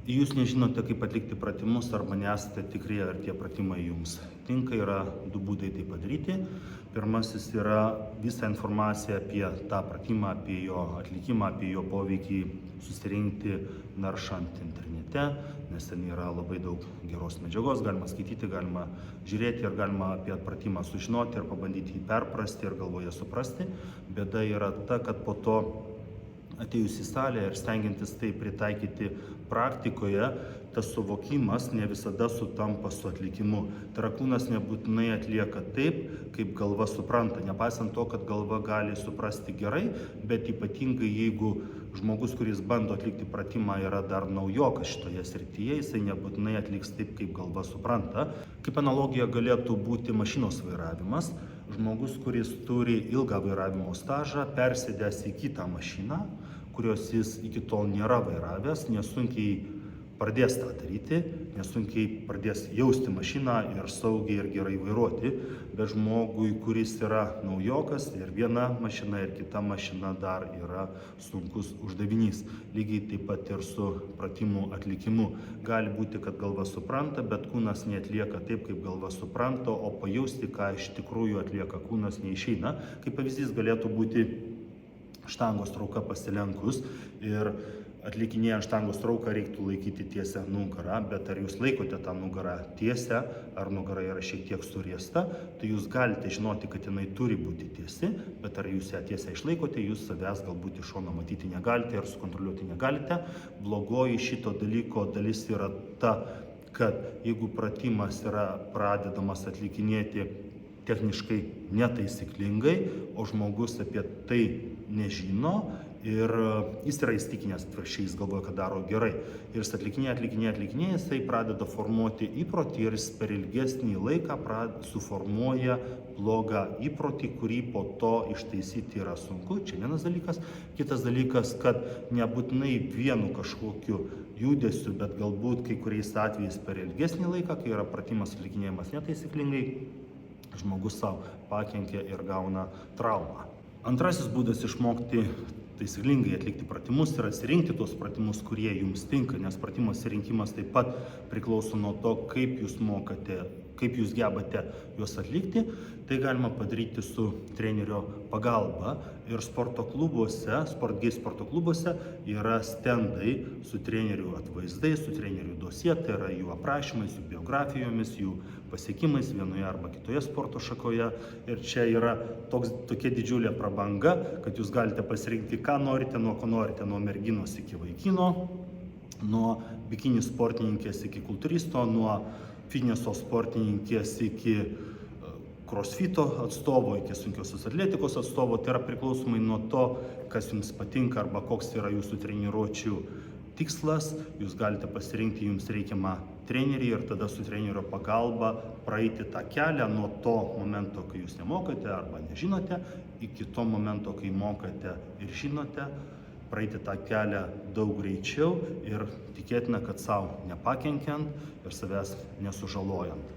Jūs nežinote, kaip atlikti pratimus arba nesate tikri, ar tie pratimai jums tinka, yra du būdai tai padaryti. Pirmasis yra visą informaciją apie tą pratimą, apie jo atlikimą, apie jo poveikį susirinkti naršant internete, nes ten yra labai daug geros medžiagos, galima skaityti, galima žiūrėti ir galima apie pratimą sužinoti ir pabandyti jį perprasti ir galvoje suprasti. Bėda yra ta, kad po to atėjus į salę ir stengiantis tai pritaikyti praktikoje, tas suvokimas ne visada sutampa su atlikimu. Tai yra, kūnas nebūtinai atlieka taip, kaip galva supranta, nepaisant to, kad galva gali suprasti gerai, bet ypatingai jeigu žmogus, kuris bando atlikti pratimą, yra dar naujokas šitoje srityje, jisai nebūtinai atliks taip, kaip galva supranta. Kaip analogija galėtų būti mašinos vairavimas. Žmogus, kuris turi ilgą vairavimo stažą, persėdęs į kitą mašiną, kurios jis iki tol nėra vairavęs, nesunkiai pradės tą daryti, nesunkiai pradės jausti mašiną ir saugiai ir gerai vairuoti, bet žmogui, kuris yra naujokas, ir viena mašina, ir kita mašina dar yra sunkus uždavinys. Lygiai taip pat ir su pratimų atlikimu. Gali būti, kad galva supranta, bet kūnas neatlieka taip, kaip galva supranta, o pajausti, ką iš tikrųjų atlieka kūnas, neišeina. Kaip pavyzdys galėtų būti štangos trauka pasilenkus ir atlikinėjant štangos trauką reiktų laikyti tiesią nugarą, bet ar jūs laikote tą nugarą tiesią, ar nugara yra šiek tiek suriesta, tai jūs galite žinoti, kad jinai turi būti tiesi, bet ar jūs ją tiesiai išlaikote, jūs savęs galbūt iš šono matyti negalite ir sukontroliuoti negalite. Blogoji šito dalyko dalis yra ta, kad jeigu pratimas yra pradedamas atlikinėti techniškai netaisyklingai, o žmogus apie tai nežino ir jis yra įstikinęs atvirkščiai, jis galvoja, kad daro gerai. Ir jis atlikinėja, jisai pradeda formuoti įprotį ir jis per ilgesnį laiką suformuoja blogą įprotį, kurį po to ištaisyti yra sunku. Čia vienas dalykas. Kitas dalykas, kad nebūtinai vienu kažkokiu judesiu, bet galbūt kai kuriais atvejais per ilgesnį laiką, kai yra pratimas atlikinėjimas netaisyklingai, žmogus savo pakenkia ir gauna traumą. Antrasis būdas išmokti taisyklingai atlikti pratimus ir atsirinkti tuos pratimus, kurie jums tinka, nes pratimų atsirinkimas taip pat priklauso nuo to, kaip jūs mokate, kaip jūs gebate juos atlikti. Tai galima padaryti su trenerio pagalba ir sporto klubuose yra stendai su trenerių atvaizdais, su trenerių dosie, tai yra jų aprašymais, jų biografijomis, jų pasiekimais vienoje arba kitoje sporto šakoje. Ir čia yra tokia didžiulė prabanga, kad jūs galite pasirinkti, ką norite, nuo ko norite, nuo merginos iki vaikino, nuo bikini sportininkės iki kultūristo, nuo fitneso sportininkės iki crossfito atstovo, iki sunkiosios atletikos atstovo. Tai yra priklausomai nuo to, kas jums patinka arba koks yra jūsų treniruočių tikslas. Jūs galite pasirinkti jums reikiamą trenerį ir tada su trenerio pagalba praeiti tą kelią nuo to momento, kai jūs nemokate arba nežinote, iki to momento, kai mokate ir žinote, praeiti tą kelią daug greičiau ir tikėtina, kad savo nepakenkiant ir savęs nesužalojant.